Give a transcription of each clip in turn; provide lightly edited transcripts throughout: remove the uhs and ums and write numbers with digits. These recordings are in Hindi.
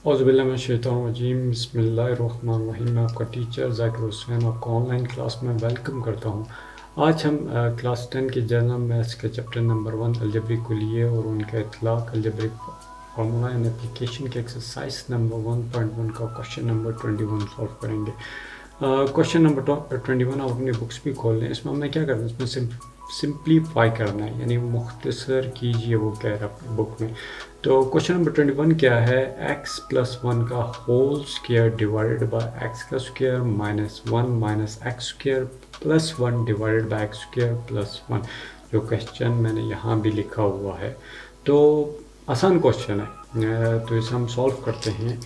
औज़ुबिल्लाहिमिनश्शैतानिर्रजीम बिस्मिल्लाहिर्रहमानिर्रहीम। मैं आपका टीचर ज़ाकिर हुसैन आपको ऑनलाइन क्लास में वेलकम करता हूँ। आज हम क्लास 10 के जनरल मैथ्स के चैप्टर नंबर 1 अलजेब्रिक कुलिये और उनका इतलाक़ अलजेब्रिक फार्मूला एंड एप्लीकेशन के एक्सरसाइज नंबर 1.1 का क्वेश्चन नंबर 21 सॉल्व करेंगे। क्वेश्चन नंबर 21 आप अपनी बुक्स भी खोल लें। इसमें हमने क्या करना है, इसमें सिंप्लीफाई करना है, यानी मुख्तसर कीजिए वो कह रहा है बुक में। तो क्वेश्चन नंबर 21 क्या है, x प्लस 1 का whole square divided by x का square minus 1 minus x square plus 1 divided by x square plus 1। जो क्वेश्चन मैंने यहाँ भी लिखा हुआ है, तो आसान क्वेश्चन है, तो इसे हम सॉल्व करते हैं।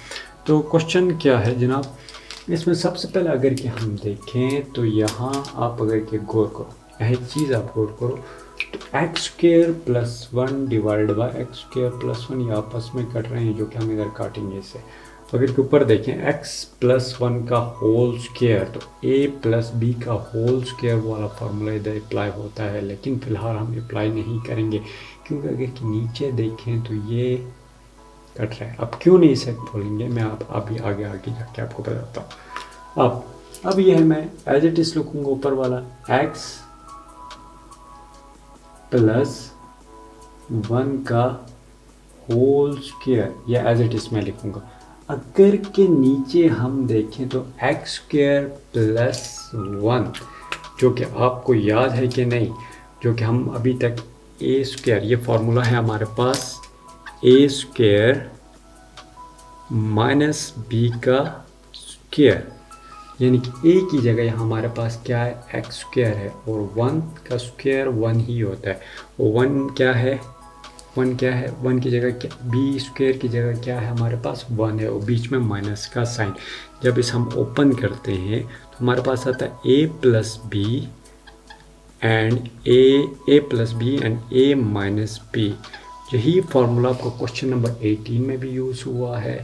तो क्वेश्चन क्या है जनाब, इसमें सबसे पहले अगर कि हम देखें तो यहाँ आप अगर कि गौर करो, एक चीज़ आप गौर करो, तो x square plus 1 divide by x square plus 1 ये आपस में कट रहे हैं, जो कि हम इधर काटेंगे इसे। अगर के ऊपर देखें x प्लस 1 का होल स्क्वायर, तो a प्लस बी का होल स्क्वायर वाला फार्मूला इधर अप्लाई होता है, लेकिन फ़िलहाल हम अप्लाई नहीं करेंगे क्योंकि अगर कि नीचे देखें तो ये कट रहा है। अब क्यों नहीं इसे खोलेंगे, मैं आप अभी आगे जाके आपको बताता हूँ। अब ये है, मैं एज इट इज लिखूंगा ऊपर वाला x प्लस 1 का होल स्क्वायर, या एज इट इज मैं लिखूंगा। अगर के नीचे हम देखें तो एक्स स्क्वायर प्लस 1, जो कि आपको याद है कि नहीं, जो कि हम अभी तक ए स्क्वायर, ये फॉर्मूला है हमारे पास, ए स्क्वायर माइनस बी का स्क्वायर, यानी कि ए की जगह यहाँ हमारे पास क्या है, एक्स स्क्वायर है, और 1 का स्क्वायर 1 ही होता है। और 1 क्या है, 1 की जगह क्या, बी स्क्वायर की जगह क्या है हमारे पास 1 है, और बीच में माइनस का साइन। जब इस हम ओपन करते हैं तो हमारे पास आता है A plus B and A plus B and A minus B. यही फार्मूला आपको क्वेश्चन नंबर 18 में भी यूज़ हुआ है,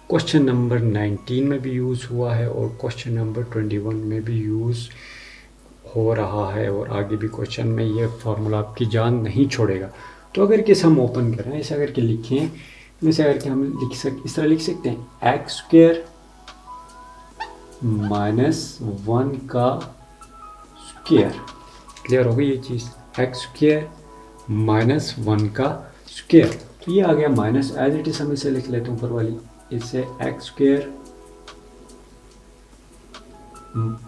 क्वेश्चन नंबर 19 में भी यूज़ हुआ है, और क्वेश्चन नंबर 21 में भी यूज़ हो रहा है, और आगे भी क्वेश्चन में ये फार्मूला आपकी जान नहीं छोड़ेगा। तो अगर किस हम ओपन करें, ऐसे अगर के लिखें, जैसे अगर के हम इस तरह लिख सकते हैं, एक्स स्क्वायर माइनस 1 का स्क्वायर। क्लियर हो गई ये चीज़, एक्स स्क्वायर माइनस 1 का स्क्वायर। तो ये आ गया माइनस, एज इट इज हम इसे लिख लेते हैं ऊपर वाली, इससे x square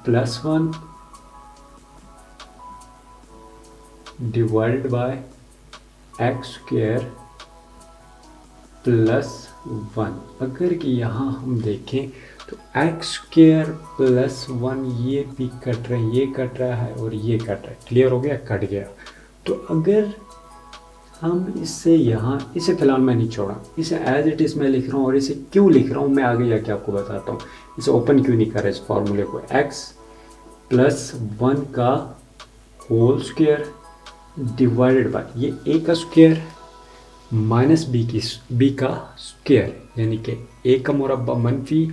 plus 1 divided by x square plus 1। अगर कि यहाँ हम देखें तो एक्स स्क्वायर प्लस 1 ये भी कट रहा है, ये कट रहा है और ये कट रहा है। क्लियर हो गया, कट गया। तो अगर हम इससे यहाँ, इसे फिलहाल मैं नहीं छोड़ा, इसे एज इट इज मैं लिख रहा हूँ, और इसे क्यों लिख रहा हूँ मैं आगे जाके आपको बताता हूँ। इसे ओपन क्यों नहीं कर रहा इस फॉर्मूले को, एक्स प्लस 1 का होल स्क्वायर डिवाइडेड बाय ये ए का स्क्वायर माइनस बी का स्क्वायर, यानी कि ए का मुरब्बा मनफी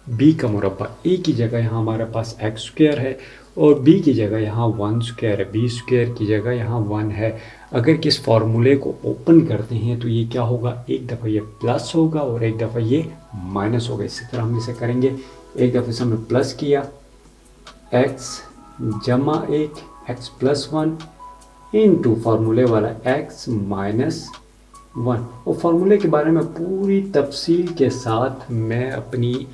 बी का मुरब्बा। ए की जगह यहाँ हमारे पास एक्स स्क्वायर है, और बी की जगह यहाँ 1 स्क्वायर है, बी स्क्वायर की जगह यहाँ 1 है। अगर किस फार्मूले को ओपन करते हैं तो ये क्या होगा, एक दफ़ा ये प्लस होगा और एक दफ़ा ये माइनस होगा। इसी तरह हम इसे करेंगे, एक दफ़े से हमने प्लस किया, एक्स जमा 1 एक्स प्लस 1 इनटू फार्मूले वाला एक्स माइनस 1। और फार्मूले के बारे में पूरी तफसील के साथ मैं अपनी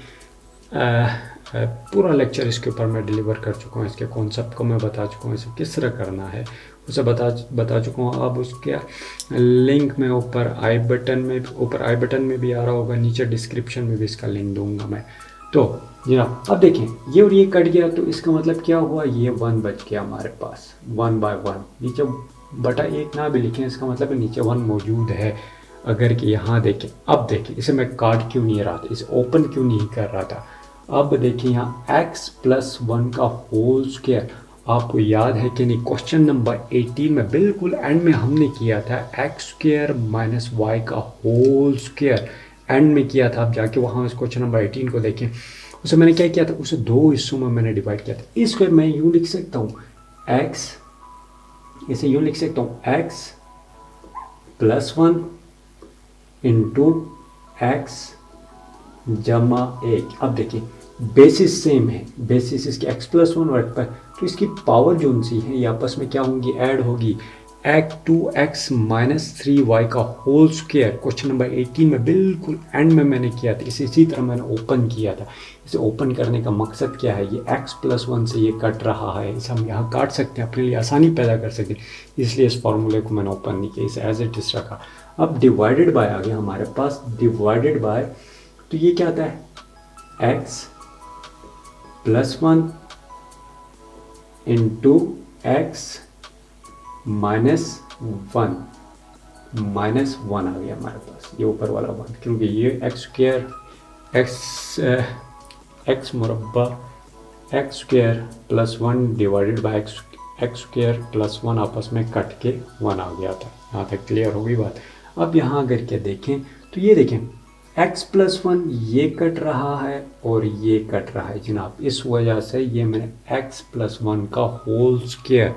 पूरा लेक्चर इसके ऊपर मैं डिलीवर कर चुका हूँ, इसके कॉन्सेप्ट को मैं बता चुका हूँ, इसे किस तरह करना है उसे बता चुका हूँ। अब उसके लिंक में ऊपर आई बटन में भी आ रहा होगा, नीचे डिस्क्रिप्शन में भी इसका लिंक दूंगा मैं। तो जनाब अब देखें, ये और ये कट गया, तो इसका मतलब क्या हुआ, ये 1 बच गया हमारे पास, 1/1। नीचे बटा 1 ना भी लिखें, इसका मतलब नीचे 1 मौजूद है। अगर कि यहाँ देखें, अब देखें इसे मैं काट क्यों नहीं रहा था, इसे ओपन क्यों नहीं कर रहा था। अब देखिए यहाँ x प्लस 1 का होल स्क्वायर, आपको याद है कि नहीं, क्वेश्चन नंबर 18 में बिल्कुल एंड में हमने किया था एक्स स्क्वायर माइनस वाई का होल स्क्वायर, एंड में किया था। आप जाके वहाँ उस क्वेश्चन नंबर 18 को देखें, उसे मैंने क्या किया था, उसे 2 हिस्सों में मैंने डिवाइड किया था। इसको मैं यूँ लिख सकता हूँ, x, इसे यूँ लिख सकता हूँ, x प्लस 1 इंटू एक्स जमा 1। अब देखिए बेसिस सेम है, बेसिस इसके x+1 और x, तो इसकी पावर जो सी है ये आपस में क्या होंगी, ऐड होगी। 2x माइनस 3y का होल स्क्वायर क्वेश्चन नंबर 18 में बिल्कुल एंड में मैंने किया था, इसी तरह मैंने ओपन किया था। इसे ओपन करने का मकसद क्या है, ये x+1 से ये कट रहा है, इसे हम यहाँ काट सकते हैं, अपने लिए आसानी पैदा कर सकते हैं, इसलिए इस फॉर्मूले को मैंने ओपन नहीं किया, इसे एज इट इज रखा। अब डिवाइडेड बाय आ गया हमारे पास, डिवाइडेड बाय तो ये क्या आता है, x+1 इंटू x -1 आ गया हमारे पास, ये ऊपर वाला 1, क्योंकि ये x मुरब्बा x² + 1 डिवाइडेड बाय x² + 1 आपस में कट के 1 आ गया था। यहाँ तक क्लियर हो गई बात। अब यहाँ अगर के देखें तो ये देखें x+1 ये कट रहा है और ये कट रहा है जनाब, इस वजह से ये मैंने x+1 का होल स्क्वायर,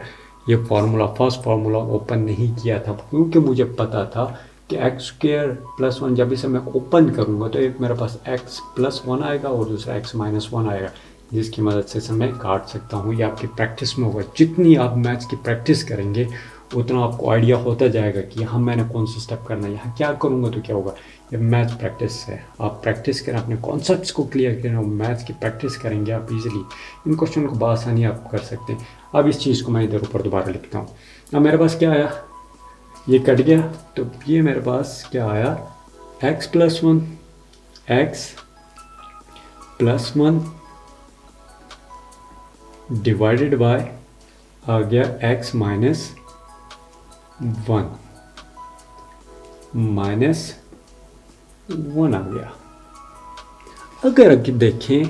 ये फार्मूला फर्स्ट फार्मूला ओपन नहीं किया था, क्योंकि मुझे पता था कि x² + 1 जब इसे मैं ओपन करूँगा तो एक मेरे पास x+1 आएगा और दूसरा x-1 आएगा, जिसकी मदद से मैं काट सकता हूँ। ये आपकी प्रैक्टिस में होगा, जितनी आप मैथ्स की प्रैक्टिस करेंगे उतना आपको आइडिया होता जाएगा कि यहाँ मैंने कौन सा स्टेप करना है, यहाँ क्या करूँगा तो क्या होगा। ये मैथ्स प्रैक्टिस है, आप प्रैक्टिस करें, अपने कॉन्सेप्ट्स को क्लियर करें और मैथ्स की प्रैक्टिस करेंगे आप इजीली इन क्वेश्चन को बआसानी आप कर सकते हैं। अब इस चीज़ को मैं इधर ऊपर दोबारा लिखता हूँ। अब मेरे पास क्या आया, ये कट गया, तो ये मेरे पास क्या आया, x+1 डिवाइडेड बाय आ गया x-1 -1 आ गया। अगर देखें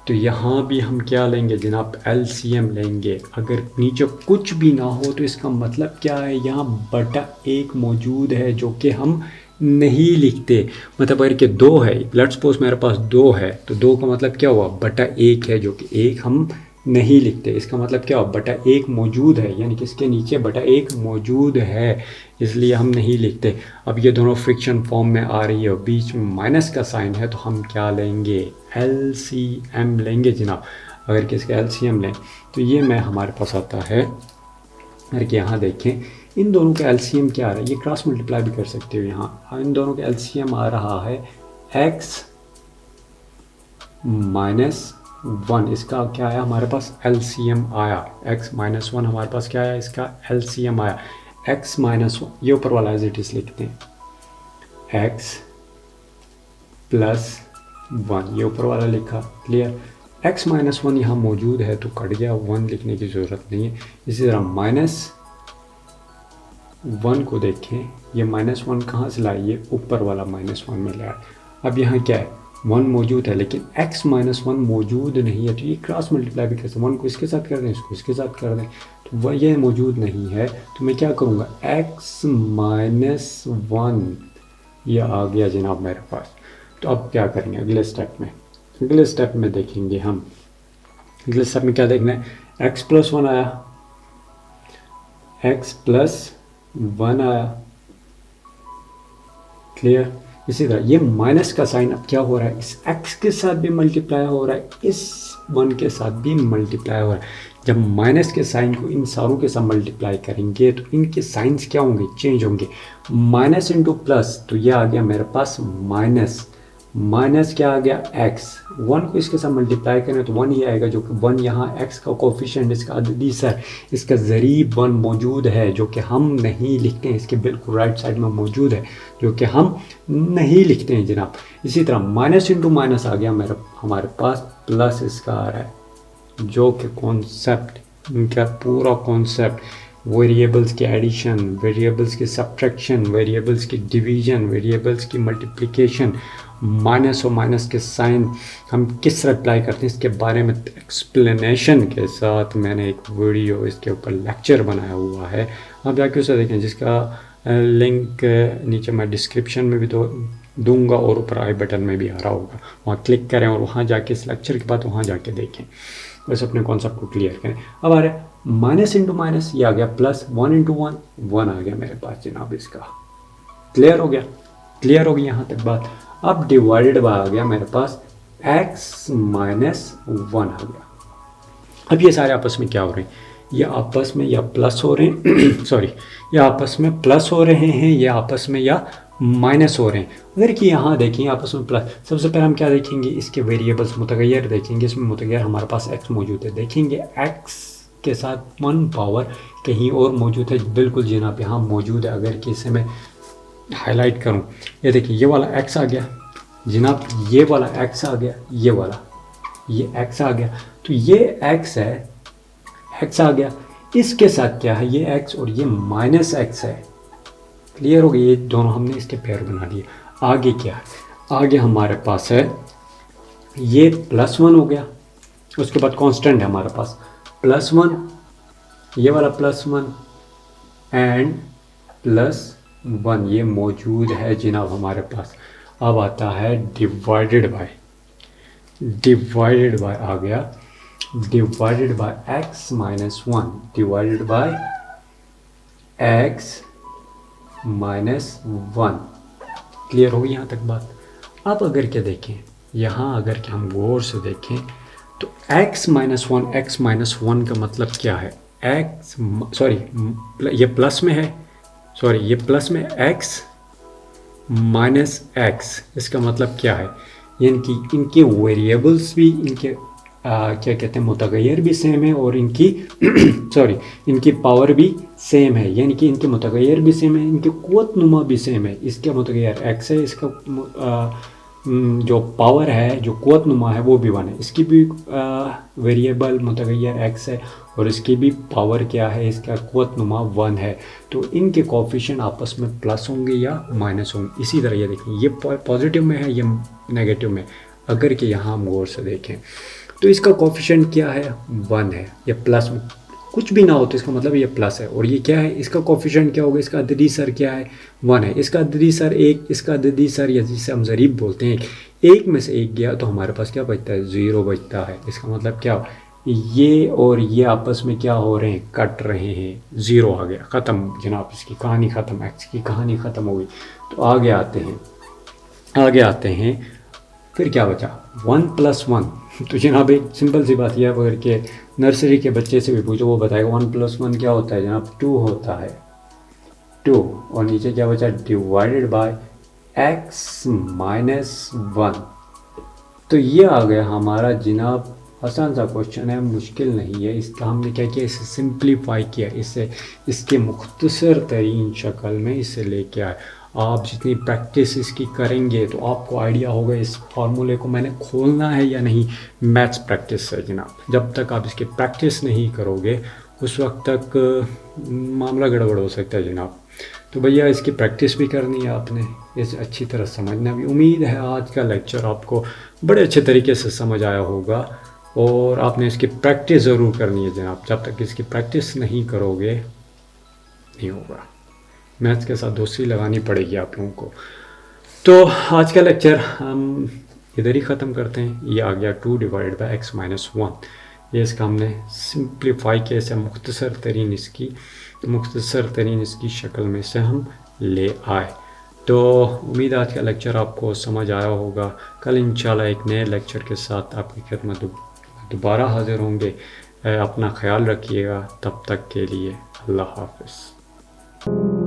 तो यहाँ भी हम क्या लेंगे जनाब, LCM लेंगे। अगर नीचे कुछ भी ना हो तो इसका मतलब क्या है, यहाँ बटा 1 मौजूद है जो कि हम नहीं लिखते। मतलब अगर के 2 है, लेट्स सपोज मेरे पास 2 है, तो 2 का मतलब क्या हुआ, बटा 1 है, जो कि 1 हम नहीं लिखते। इसका मतलब क्या हुआ, बटा 1 मौजूद है, यानी कि इसके नीचे बटा 1 मौजूद है, इसलिए हम नहीं लिखते। अब ये दोनों फ्रिक्शन फॉर्म में आ रही है और बीच में माइनस का साइन है, तो हम क्या लेंगे, LCM लेंगे जनाब। अगर किसका LCM लें तो ये मैं हमारे पास आता है, अगर कि यहाँ देखें इन दोनों का LCM क्या आ रहा है, ये क्रॉस मल्टीप्लाई भी कर सकते हो। यहाँ इन दोनों का LCM आ रहा है x-1, इसका क्या आया हमारे पास, LCM आया। x-1 हमारे पास क्या आया, इसका LCM आया x-1, ये ऊपर वाला एज इट इज लिखते हैं, x+1 ये ऊपर वाला लिखा, क्लियर। x-1 यहाँ मौजूद है तो कट गया, 1 लिखने की ज़रूरत नहीं है। इसी तरह -1 को देखें, ये -1 कहाँ से लाए, ये ऊपर वाला -1 में लाया। अब यहाँ क्या है, 1 मौजूद है लेकिन x-1 मौजूद नहीं है, तो ये क्रॉस मल्टीप्लाई भी कर सकते हैं। 1 को इसके साथ कर दें, इसको इसके साथ कर दें, तो वह ये मौजूद नहीं है, तो मैं क्या करूँगा, x-1 ये आ गया जनाब मेरे पास। तो अब क्या करेंगे अगले स्टेप में, अगले स्टेप में देखेंगे हम, अगले स्टेप में क्या देखना है, x+1 आया, x+1 आया, क्लियर। इसी तरह ये माइनस का साइन अब क्या हो रहा है, इस x के साथ भी मल्टीप्लाई हो रहा है, इस 1 के साथ भी मल्टीप्लाई हो रहा है। जब माइनस के साइन को इन सारों के साथ मल्टीप्लाई करेंगे तो इनके साइंस क्या होंगे, चेंज होंगे। माइनस इंटू प्लस, तो ये आ गया मेरे पास माइनस, माइनस क्या आ गया x, 1 को इसके साथ मल्टीप्लाई करें तो 1 ही आएगा, जो कि 1 यहाँ x का कोफिशिएंट, इसका अददी सर, इसका ज़रीब 1 मौजूद है, जो कि हम नहीं लिखते हैं, इसके बिल्कुल राइट साइड में मौजूद है, जो कि हम नहीं लिखते हैं जनाब। इसी तरह माइनस इंटू माइनस आ गया हमारे पास, प्लस इसका आ रहा है, जो कि कॉन्सेप्ट, इनका पूरा कॉन्सेप्ट, वेरिएबल्स की एडिशन, वेरिएबल्स की सब्ट्रैक्शन, वेरिएबल्स की डिवीजन, वेरिएबल्स की मल्टीप्लिकेशन, माइनस और माइनस के साइन हम किस तरह अप्लाई करते हैं, इसके बारे में एक्सप्लेनेशन के साथ मैंने एक वीडियो, इसके ऊपर लेक्चर बनाया हुआ है, आप जाके उसे देखें, जिसका लिंक नीचे मैं डिस्क्रिप्शन में भी दूंगा और ऊपर आई बटन में भी आ रहा होगा, वहाँ क्लिक करें और वहाँ जाके इस लेक्चर के बाद वहाँ जाके देखें, बस अपने कॉन्सेप्ट को क्लियर करें। अब आ रहा है माइनस इंटू माइनस, ये आ गया प्लस, 1 इंटू 1 आ गया मेरे पास जनाब, इसका क्लियर हो गया, क्लियर होगी यहाँ तक बात। अब डिवाइडेड बाय आ गया मेरे पास x माइनस 1 आ गया। अब ये सारे आपस में क्या हो रहे हैं, ये आपस में या प्लस हो रहे हैं सॉरी, ये आपस में प्लस हो रहे हैं, या आपस में या माइनस हो रहे हैं। अगर कि यहाँ देखें आपस में प्लस, सबसे पहले हम क्या देखेंगे, इसके वेरिएबल्स मुतगैर देखेंगे। इसमें मुतगैर हमारे पास x मौजूद है, देखेंगे x के साथ 1 पावर कहीं और मौजूद है, बिल्कुल जनाब यहाँ मौजूद है। अगर कि इसे मैं हाईलाइट करूँ, ये देखिए ये वाला x आ गया जनाब, ये वाला x आ गया, ये वाला ये x आ गया, तो ये x है, x आ गया। इसके साथ क्या है, ये x और ये माइनस x है। क्लियर हो गया, ये दोनों हमने इसके पेयर बना लिए। आगे क्या है, आगे हमारे पास है ये +1 हो गया, उसके बाद कांस्टेंट है हमारे पास +1, ये वाला +1 एंड +1 ये मौजूद है जनाब हमारे पास। अब आता है डिवाइडेड बाय, डिवाइडेड बाय आ गया, divided by x minus 1, divided bye x minus 1। Clear हो गई यहाँ तक बात। अब अगर क्या देखें, यहाँ अगर क्या हम गौर से देखें तो x माइनस 1, x माइनस 1 का मतलब क्या है, x सॉरी ये प्लस में है, सॉरी ये प्लस में x माइनस x, इसका मतलब क्या है, यानी कि इनके वेरिएबल्स भी, इनके क्या कहते हैं मुतगैर भी सेम है, और इनकी सॉरी इनकी पावर भी सेम है, यानी कि इनके मुतगैर भी सेम है, इनके क़ुव्वत नुमा भी सेम है। इसका मुतगैर x है, इसका जो पावर है, जो क़ुव्वत नुमा है वो भी 1 है, इसकी भी वेरिएबल मुतगैर x है, और इसकी भी पावर क्या है, इसका क़ुव्वत नुमा 1 है। तो इनके कोफिशिएंट आपस में प्लस होंगे या माइनस होंगे। इसी तरह ये देखें, ये पॉजिटिव में है, ये नेगेटिव में। अगर कि यहाँ हम गौर से देखें तो इसका कोफिशिएंट क्या है, 1 है, ये प्लस में कुछ भी ना हो तो इसका मतलब ये प्लस है। और ये क्या है, इसका कोफिशिएंट क्या होगा, इसका अददी सर क्या है, 1 है, इसका अददी सर 1, इसका अददी सर या जिसे हम ज़रीब बोलते हैं, 1 में से 1 गया तो हमारे पास क्या बचता है, 0 बचता है। इसका मतलब क्या, ये और ये आपस में क्या हो रहे हैं, कट रहे हैं, 0 आ गया, ख़त्म जनाब, इसकी कहानी ख़त्म, एक्स की कहानी ख़त्म हो गई। तो आगे आते हैं, आगे आते हैं, फिर क्या बचा, 1 + 1। तो जनाब एक सिंपल सी बात यह है, अगर के नर्सरी के बच्चे से भी पूछो वो बताएगा 1 + 1 क्या होता है जनाब, 2 होता है, 2। और नीचे क्या बचा, डिवाइडेड बाय x माइनस 1। तो ये आ गया हमारा जनाब, आसान सा क्वेश्चन है, मुश्किल नहीं है। इसका हमने क्या किया, इसे सिंप्लीफाई किया, इसे इसके मुख्तसर तरीन शक्ल में इसे लेके आए। आप जितनी प्रैक्टिस इसकी करेंगे तो आपको आइडिया होगा इस फार्मूले को मैंने खोलना है या नहीं। मैथ्स प्रैक्टिस है जनाब, जब तक आप इसकी प्रैक्टिस नहीं करोगे उस वक्त तक मामला गड़बड़ हो सकता है जनाब। तो भैया इसकी प्रैक्टिस भी करनी है आपने, इसे अच्छी तरह समझना भी। उम्मीद है आज का लेक्चर आपको बड़े अच्छे तरीके से समझ आया होगा, और आपने इसकी प्रैक्टिस ज़रूर करनी है जनाब। जब तक इसकी प्रैक्टिस नहीं करोगे नहीं होगा, मैथ्स के साथ दोस्ती लगानी पड़ेगी आप लोगों को। तो आज का लेक्चर हम इधर ही ख़त्म करते हैं। ये आ गया 2 डिवाइडेड बाय x माइनस 1। ये इसका हमने सिंप्लीफाई किया, इसे मुख्तसर तरीन इसकी शक्ल में से हम ले आए। तो उम्मीद आज का लेक्चर आपको समझ आया होगा। कल इंशाल्लाह एक नए लेक्चर के साथ आपकी खिदमत दोबारा हाज़िर होंगे। अपना ख्याल रखिएगा, तब तक के लिए अल्लाह हाफ़िज़।